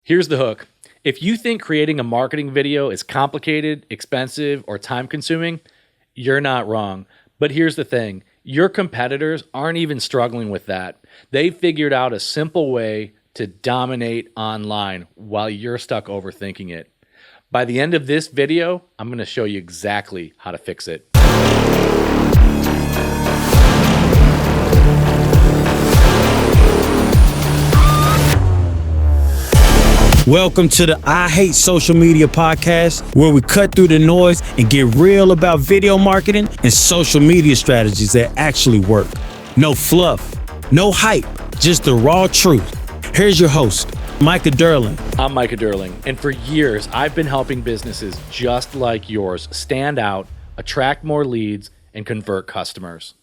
Here's the hook. If you think creating a marketing video is complicated, expensive, or time-consuming, you're not wrong. But here's the thing. Your competitors aren't even struggling with that. They figured out a simple way to dominate online while you're stuck overthinking it. By the end of this video, I'm going to show you exactly how to fix it. Welcome to the I Hate Social Media podcast, where we cut through the noise and get real about video marketing and social media strategies that actually work. No fluff, no hype, just the raw truth. Here's your host, Micah Durling. I'm Micah Durling, and for years, I've been helping businesses just like yours stand out, attract more leads, and convert customers.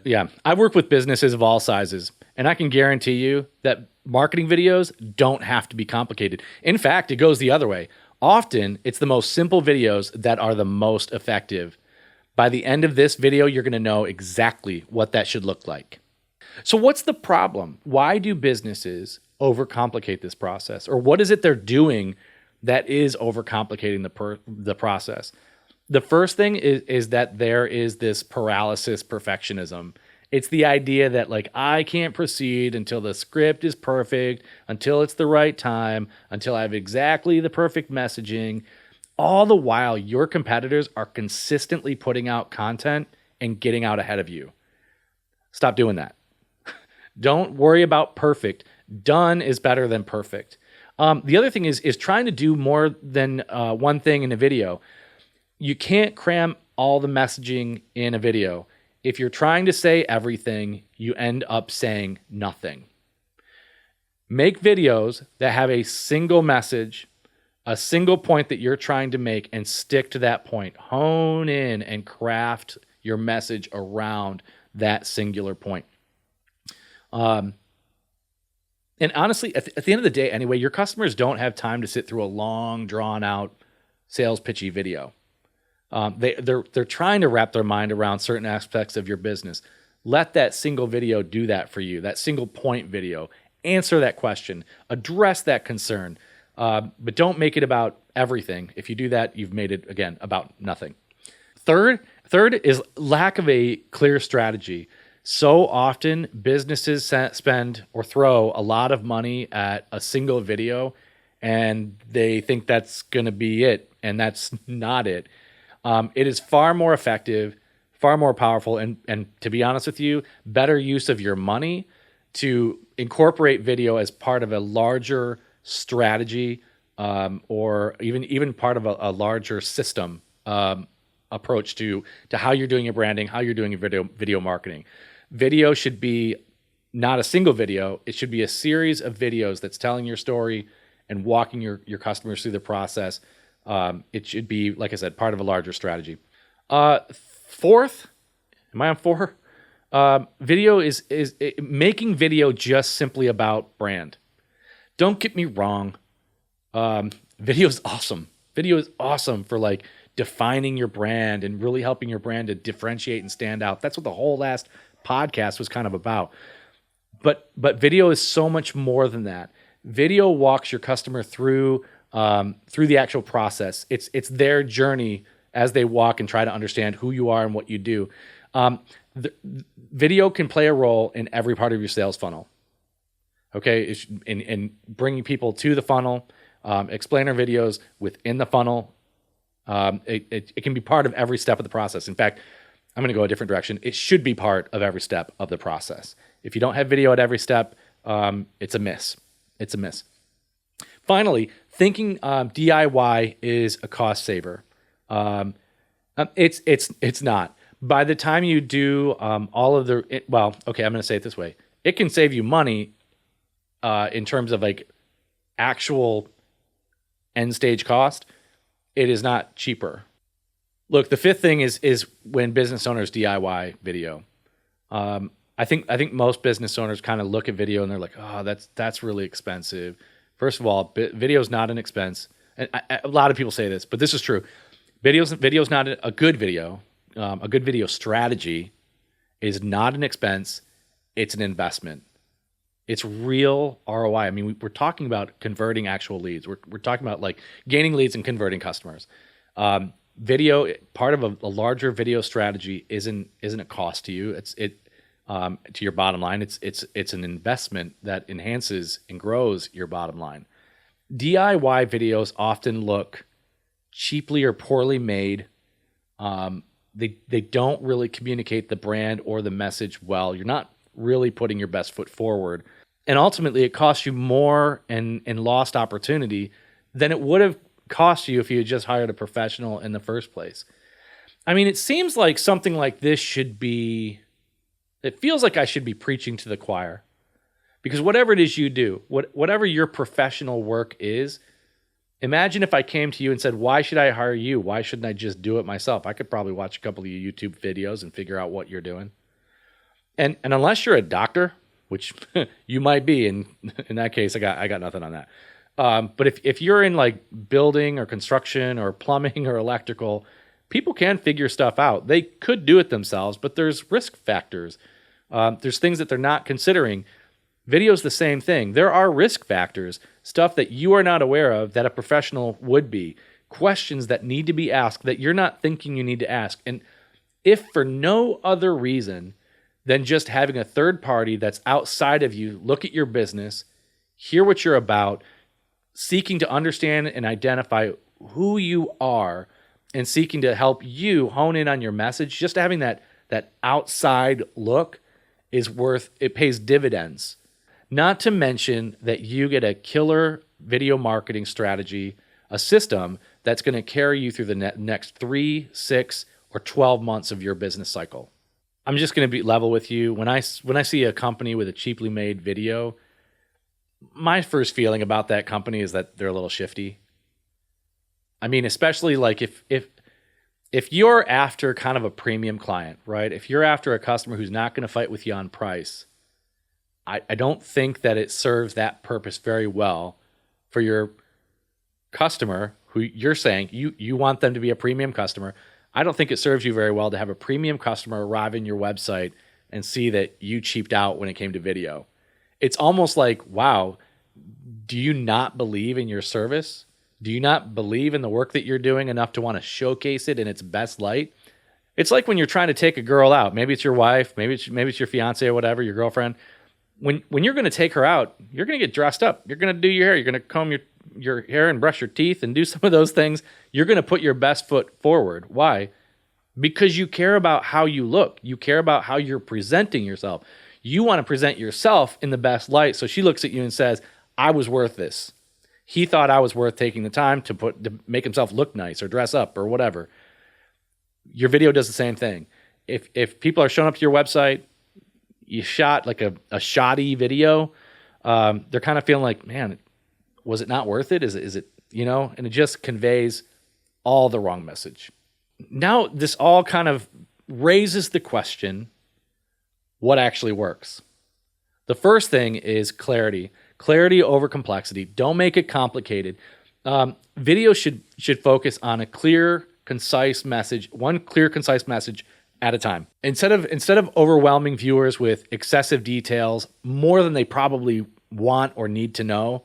Yeah, I work with businesses of all sizes, and I can guarantee you that marketing videos don't have to be complicated. In fact, it goes the other way. Often, it's the most simple videos that are the most effective. By the end of this video, you're going to know exactly what that should look like. So what's the problem? Why do businesses overcomplicate this process? Or what is it they're doing that is overcomplicating the process? The first thing is that there is this paralysis perfectionism. It's the idea that I can't proceed until the script is perfect, until it's the right time, until I have exactly the perfect messaging. All the while, your competitors are consistently putting out content and getting out ahead of you. Stop doing that. Don't worry about perfect. Done is better than perfect. The other thing is trying to do more than one thing in a video. You can't cram all the messaging in a video. If you're trying to say everything, you end up saying nothing. Make videos that have a single message, a single point that you're trying to make, and stick to that point. Hone in and craft your message around that singular point. And honestly, at the end of the day, anyway, your customers don't have time to sit through a long, drawn-out sales pitchy video. They're trying to wrap their mind around certain aspects of your business. Let that single video do that for you, that single point video. Answer that question. Address that concern. But don't make it about everything. If you do that, you've made it, again, about nothing. Third is lack of a clear strategy. So often, businesses spend or throw a lot of money at a single video, and they think that's going to be it, and that's not it. It is far more effective, far more powerful, and to be honest with you, better use of your money to incorporate video as part of a larger strategy, or even part of a larger system approach to how you're doing your branding, how you're doing your video marketing. Video should be not a single video. It should be a series of videos that's telling your story and walking your customers through the process. It should be, like I said, part of a larger strategy. Fourth, am I on four? Video is making video just simply about brand. Don't get me wrong. Video is awesome. Video is awesome for defining your brand and really helping your brand to differentiate and stand out. That's what the whole last podcast was kind of about. But video is so much more than that. Video walks your customer through the actual process. It's their journey as they walk and try to understand who you are and what you do. Video can play a role in every part of your sales funnel. Okay, in bringing people to the funnel, explainer videos within the funnel. It can be part of every step of the process. In fact, I'm going to go a different direction. It should be part of every step of the process. If you don't have video at every step, it's a miss. It's a miss. Finally, thinking DIY is a cost saver. It's not. By the time you do all of the, I'm going to say it this way. It can save you money in terms of actual end stage cost. It is not cheaper. Look, the fifth thing is when business owners DIY video. I think most business owners kind of look at video and they're like, oh, that's really expensive. First of all, video is not an expense. And a lot of people say this, but this is true. Video is not a good video. A good video strategy is not an expense. It's an investment. It's real ROI. I mean, we're talking about converting actual leads. We're talking about like gaining leads and converting customers. Video, part of a larger video strategy isn't a cost to you. It's to your bottom line. It's an investment that enhances and grows your bottom line. DIY videos often look cheaply or poorly made. They don't really communicate the brand or the message well. You're not really putting your best foot forward. And ultimately, it costs you more and lost opportunity than it would have cost you if you had just hired a professional in the first place. I mean, it seems like something like this it feels like I should be preaching to the choir. Because whatever it is you do, whatever your professional work is, imagine if I came to you and said, why should I hire you? Why shouldn't I just do it myself? I could probably watch a couple of your YouTube videos and figure out what you're doing. And unless you're a doctor, which you might be, in that case, I got nothing on that. But if you're in like building or construction or plumbing or electrical, people can figure stuff out. They could do it themselves, but there's risk factors. There's things that they're not considering. Video's the same thing. There are risk factors, stuff that you are not aware of that a professional would be, questions that need to be asked that you're not thinking you need to ask. And if for no other reason than just having a third party that's outside of you look at your business, hear what you're about, seeking to understand and identify who you are, and seeking to help you hone in on your message, just having that outside look it pays dividends. Not to mention that you get a killer video marketing strategy, a system that's going to carry you through the next 3, 6, or 12 months of your business cycle. I'm just going to be level with you. When I see a company with a cheaply made video, my first feeling about that company is that they're a little shifty. I mean, especially like if you're after kind of a premium client, right? If you're after a customer who's not going to fight with you on price, I don't think that it serves that purpose very well for your customer who you're saying you want them to be a premium customer. I don't think it serves you very well to have a premium customer arrive in your website and see that you cheaped out when it came to video. It's almost like, wow, do you not believe in your service? Do you not believe in the work that you're doing enough to want to showcase it in its best light? It's like when you're trying to take a girl out. Maybe it's your wife, maybe it's your fiance or whatever, your girlfriend. When you're going to take her out, you're going to get dressed up. You're going to do your hair. You're going to comb your hair and brush your teeth and do some of those things. You're going to put your best foot forward. Why? Because you care about how you look. You care about how you're presenting yourself. You want to present yourself in the best light. So she looks at you and says, I was worth this. He thought I was worth taking the time to make himself look nice or dress up or whatever. Your video does the same thing. If people are showing up to your website, you shot like a shoddy video, they're kind of feeling like, man, was it not worth it? Is it, and it just conveys all the wrong message. Now, this all kind of raises the question, what actually works? The first thing is clarity. Clarity over complexity. Don't make it complicated. Video should focus on a clear, concise message, one clear, concise message at a time. Instead of overwhelming viewers with excessive details, more than they probably want or need to know,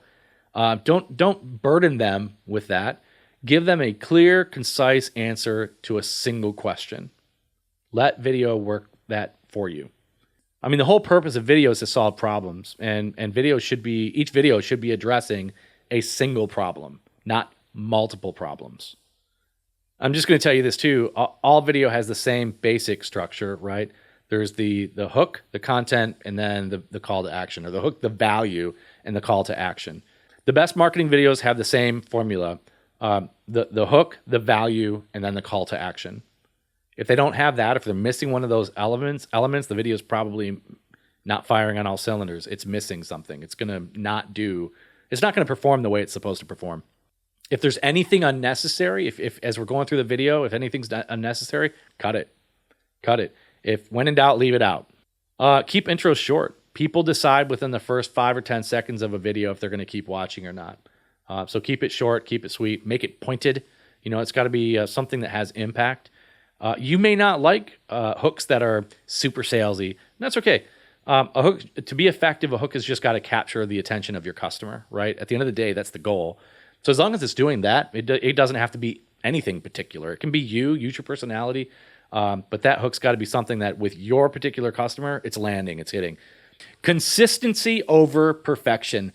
don't burden them with that. Give them a clear, concise answer to a single question. Let video work that for you. I mean, the whole purpose of video is to solve problems, and each video should be addressing a single problem, not multiple problems. I'm just going to tell you this too. All video has the same basic structure, right? There's the hook, the content, and then the call to action, or the hook, the value, and the call to action. The best marketing videos have the same formula. The hook, the value, and then the call to action. If they don't have that, if they're missing one of those elements, the video is probably not firing on all cylinders. It's missing something. It's not going to perform the way it's supposed to perform. If there's anything unnecessary, if as we're going through the video, if anything's unnecessary, cut it. If when in doubt, leave it out. Keep intros short. People decide within the first 5 or 10 seconds of a video if they're going to keep watching or not. So keep it short, keep it sweet, make it pointed. It's got to be something that has impact. You may not like hooks that are super salesy. And that's okay. A hook, to be effective, a hook has just got to capture the attention of your customer, right? At the end of the day, that's the goal. So as long as it's doing that, it doesn't have to be anything particular. It can be use your personality, but that hook's got to be something that with your particular customer, it's landing, it's hitting. Consistency over perfection.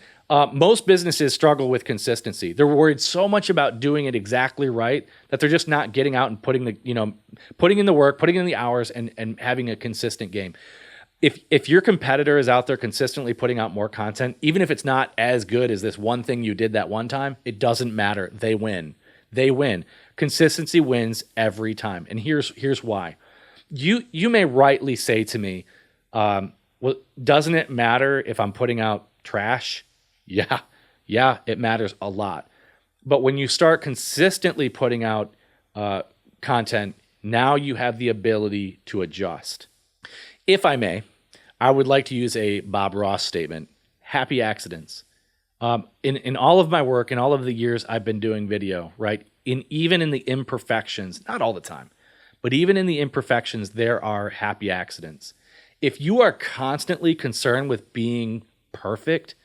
Most businesses struggle with consistency. They're worried so much about doing it exactly right that they're just not getting out and putting in the work, putting in the hours, and having a consistent game. If your competitor is out there consistently putting out more content, even if it's not as good as this one thing you did that one time, it doesn't matter. They win. They win. Consistency wins every time. And here's why. You may rightly say to me, well, doesn't it matter if I'm putting out trash? Yeah, it matters a lot. But when you start consistently putting out content, now you have the ability to adjust. If I may, I would like to use a Bob Ross statement: happy accidents. In all of my work, in all of the years I've been doing video, right? Even in the imperfections, not all the time, but even in the imperfections, there are happy accidents. If you are constantly concerned with being perfect,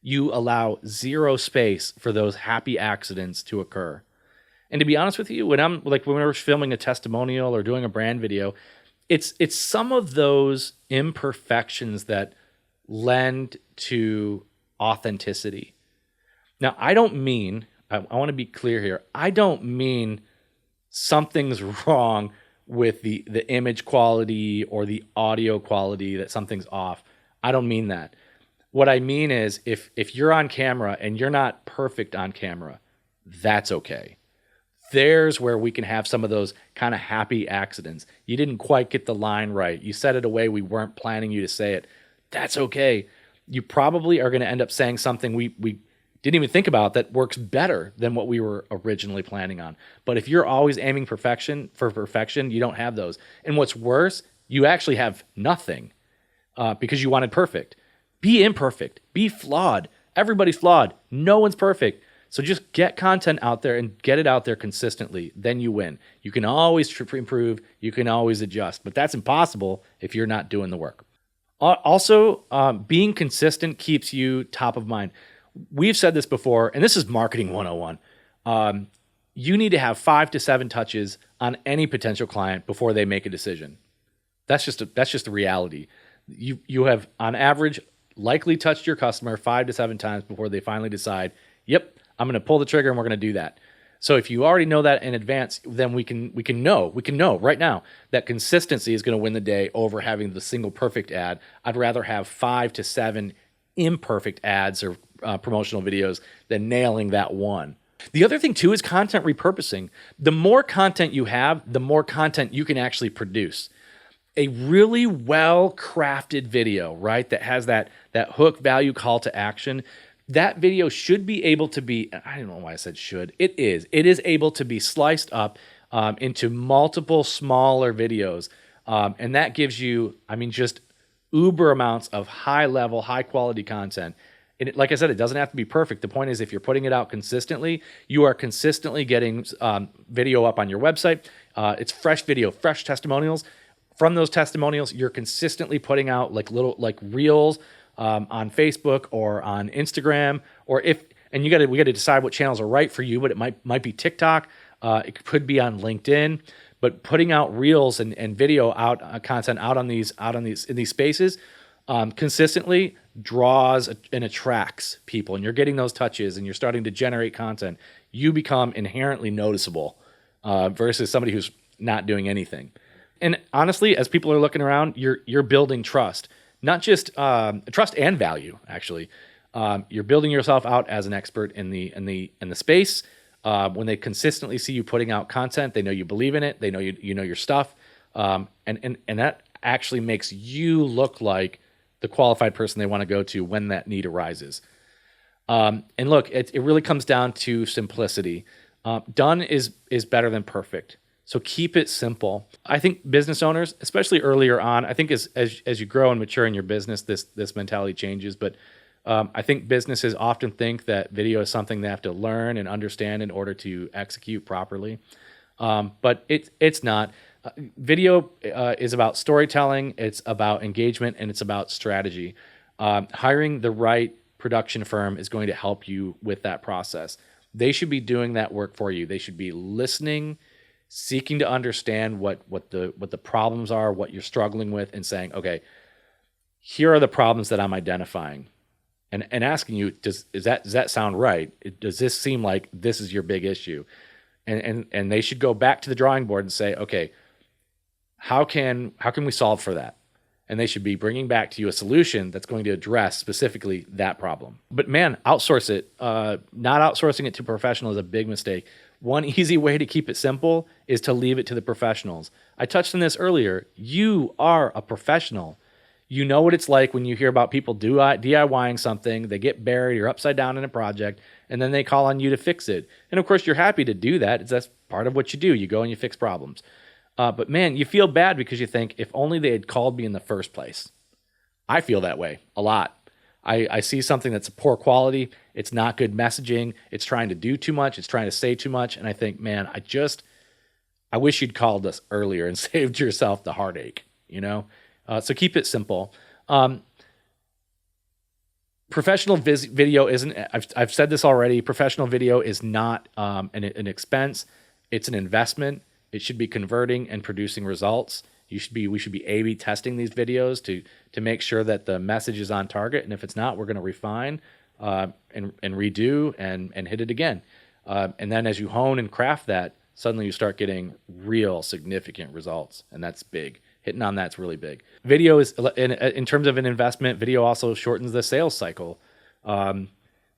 you allow zero space for those happy accidents to occur. And to be honest with you, when we're filming a testimonial or doing a brand video, it's some of those imperfections that lend to authenticity. Now, I want to be clear here. I don't mean something's wrong with the image quality or the audio quality, that something's off. I don't mean that. What I mean is if you're on camera and you're not perfect on camera, that's okay. There's where we can have some of those kind of happy accidents. You didn't quite get the line right. You said it a way we weren't planning you to say it. That's okay. You probably are going to end up saying something we didn't even think about that works better than what we were originally planning on. But if you're always aiming for perfection, you don't have those. And what's worse, you actually have nothing because you wanted perfect. Be imperfect. Be flawed. Everybody's flawed. No one's perfect. So just get content out there and get it out there consistently. Then you win. You can always improve. You can always adjust. But that's impossible if you're not doing the work. Also, being consistent keeps you top of mind. We've said this before, and this is marketing 101. You need to have 5 to 7 touches on any potential client before they make a decision. That's just the reality. You have, on average, likely touched your customer 5 to 7 times before they finally decide, yep, I'm going to pull the trigger and we're going to do that. So if you already know that in advance, then we can know right now that consistency is going to win the day over having the single perfect ad. I'd rather have 5 to 7 imperfect ads or promotional videos than nailing that one. The other thing too is content repurposing. The more content you have, the more content you can actually produce. A really well-crafted video, right, that has that hook, value, call to action, that video should be able to be, I don't know why I said should, it is able to be sliced up into multiple smaller videos. And that gives you, just uber amounts of high-level, high-quality content. And like I said, it doesn't have to be perfect. The point is, if you're putting it out consistently, you are consistently getting video up on your website. It's fresh video, fresh testimonials. From those testimonials, you're consistently putting out little reels on Facebook or on Instagram, we got to decide what channels are right for you. But it might be TikTok. It could be on LinkedIn. But putting out reels and video content out in these spaces consistently draws and attracts people, and you're getting those touches, and you're starting to generate content. You become inherently noticeable versus somebody who's not doing anything. And honestly, as people are looking around, you're building trust, not just trust and value. Actually, you're building yourself out as an expert in the space. When they consistently see you putting out content, they know you believe in it. They know you know your stuff, and that actually makes you look like the qualified person they want to go to when that need arises. And look, it really comes down to simplicity. Done is better than perfect. So keep it simple. I think business owners, especially earlier on, I think as you grow and mature in your business, this mentality changes. But I think businesses often think that video is something they have to learn and understand in order to execute properly. But it's not. Video is about storytelling, it's about engagement, and it's about strategy. Hiring the right production firm is going to help you with that process. They should be doing that work for you. They should be listening, seeking to understand what the problems are, what you're struggling with, and saying, okay, here are the problems that I'm identifying, and asking you, does that sound right? Does this seem like this is your big issue? And they should go back to the drawing board and say, okay, how can we solve for that? And they should be bringing back to you a solution that's going to address specifically that problem. But man, outsource it. Not outsourcing it to professional is a big mistake. One easy way to keep it simple is to leave it to the professionals. I touched on this earlier. You are a professional. You know what it's like when you hear about people DIYing something, they get buried or upside down in a project, and then they call on you to fix it. And of course, you're happy to do that. That's part of what you do. You go and you fix problems. But man, you feel bad because you think, if only they had called me in the first place. I feel that way a lot. I see something that's a poor quality. It's not good messaging. It's trying to do too much. It's trying to say too much. And I think, man, I wish you'd called us earlier and saved yourself the heartache, So keep it simple. Professional video isn't, I've said this already, professional video is not an expense. It's an investment. It should be converting and producing results. We should be A/B testing these videos to make sure that the message is on target. And if it's not, we're going to refine and redo and hit it again. And then as you hone and craft that, suddenly you start getting real significant results. And that's big. Hitting on that's really big. Video is, in terms of an investment, video also shortens the sales cycle.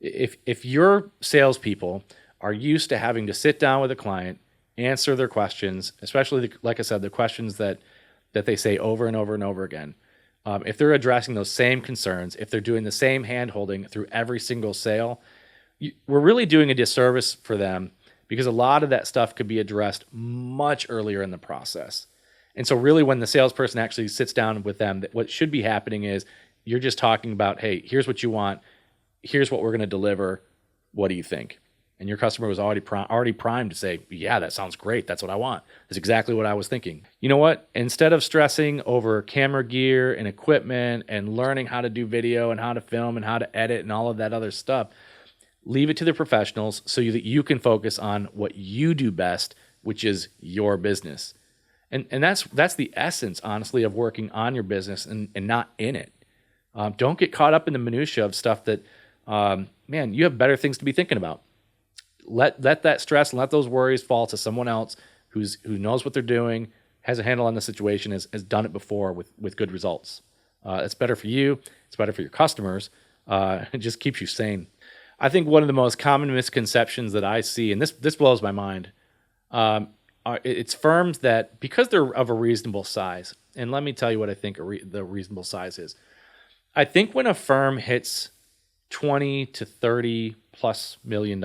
If your salespeople are used to having to sit down with a client, answer their questions, especially, like I said, the questions that they say over and over and over again. If they're addressing those same concerns, if they're doing the same hand-holding through every single sale, we're really doing a disservice for them, because a lot of that stuff could be addressed much earlier in the process. And so really, when the salesperson actually sits down with them, what should be happening is you're just talking about, hey, here's what you want. Here's what we're going to deliver. What do you think? And your customer was already primed to say, yeah, that sounds great. That's what I want. That's exactly what I was thinking. You know what? Instead of stressing over camera gear and equipment and learning how to do video and how to film and how to edit and all of that other stuff, leave it to the professionals so that you can focus on what you do best, which is your business. And that's the essence, honestly, of working on your business and not in it. Don't get caught up in the minutia of stuff that, man, you have better things to be thinking about. Let that stress and let those worries fall to someone else who knows what they're doing, has a handle on the situation, has done it before with good results. It's better for you. It's better for your customers. It just keeps you sane. I think one of the most common misconceptions that I see, and this blows my mind, it's firms that, because they're of a reasonable size, and let me tell you what I think the reasonable size is. I think when a firm hits $20 to $30+ million,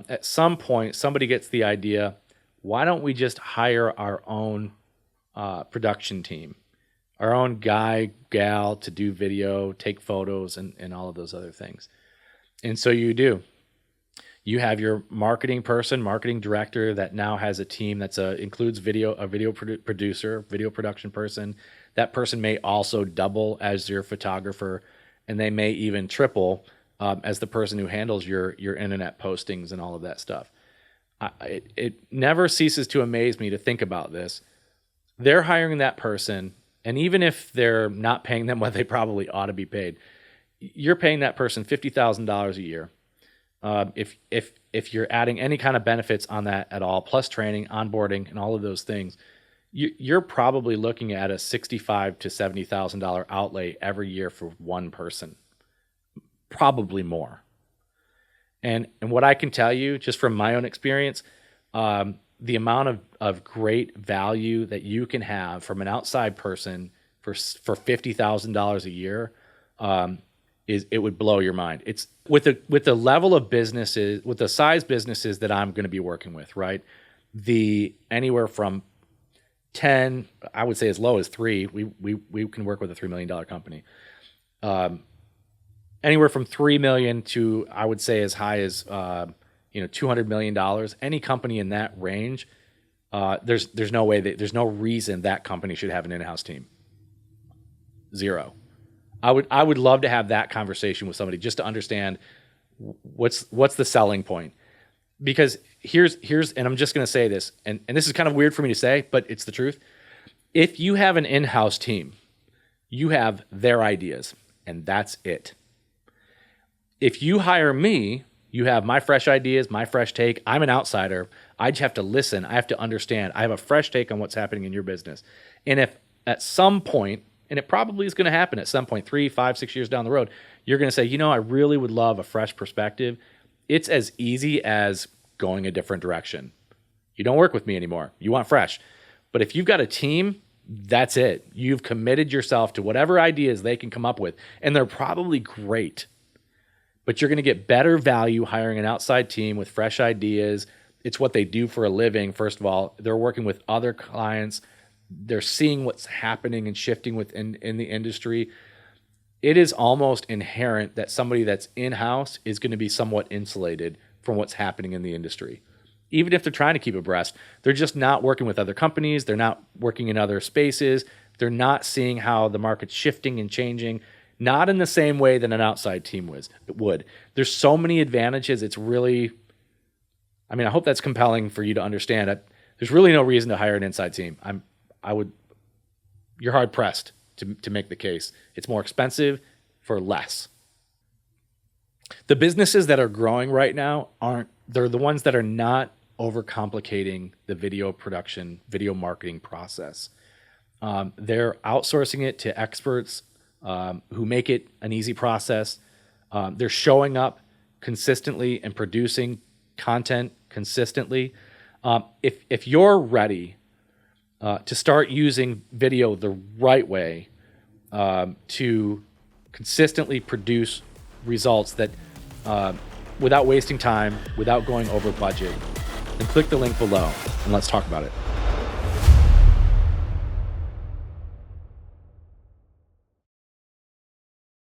at some point somebody gets the idea, why don't we just hire our own production team, our own guy, gal to do video, take photos, and all of those other things. And so you do. You have your marketing director that now has a team that includes a video producer, video production person. That person may also double as your photographer, and they may even triple as the person who handles your internet postings and all of that stuff. It never ceases to amaze me to think about this. They're hiring that person, and even if they're not paying them what they probably ought to be paid, you're paying that person $50,000 a year. If you're adding any kind of benefits on that at all, plus training, onboarding, and all of those things, you're probably looking at a $65,000 to $70,000 outlay every year for one person, probably more. And what I can tell you, just from my own experience, the amount of great value that you can have from an outside person for $50,000 a year, it would blow your mind. It's with the level of businesses, with the size businesses that I'm going to be working with, right? Anywhere from 10, I would say as low as 3. We can work with a $3 million company. Anywhere from $3 million to, I would say, as high as $200 million. Any company in that range, there's no way there's no reason that company should have an in-house team. Zero. I would love to have that conversation with somebody just to understand what's the selling point. Because here's and I'm just going to say this, and this is kind of weird for me to say, but it's the truth. If you have an in-house team, you have their ideas, and that's it. If you hire me, you have my fresh ideas, my fresh take. I'm an outsider. I just have to listen. I have to understand. I have a fresh take on what's happening in your business. And if at some point, and it probably is going to happen at some point, 3, 5, 6 years down the road, you're going to say, I really would love a fresh perspective. It's as easy as going a different direction. You don't work with me anymore. You want fresh. But if you've got a team, that's it. You've committed yourself to whatever ideas they can come up with. And they're probably great. But you're going to get better value hiring an outside team with fresh ideas. It's what they do for a living, first of all. They're working with other clients. They're seeing what's happening and shifting within in the industry. It is almost inherent that somebody that's in-house is going to be somewhat insulated from what's happening in the industry. Even if they're trying to keep abreast, they're just not working with other companies. They're not working in other spaces. They're not seeing how the market's shifting and changing. Not in the same way that an outside team would. There's so many advantages. It's really, I hope that's compelling for you to understand. There's really no reason to hire an inside team. You're hard pressed to make the case. It's more expensive for less. The businesses that are growing right now they're the ones that are not overcomplicating the video production, video marketing process. They're outsourcing it to experts who make it an easy process. They're showing up consistently and producing content consistently. If you're ready to start using video the right way to consistently produce results that without wasting time, without going over budget, then click the link below and let's talk about it.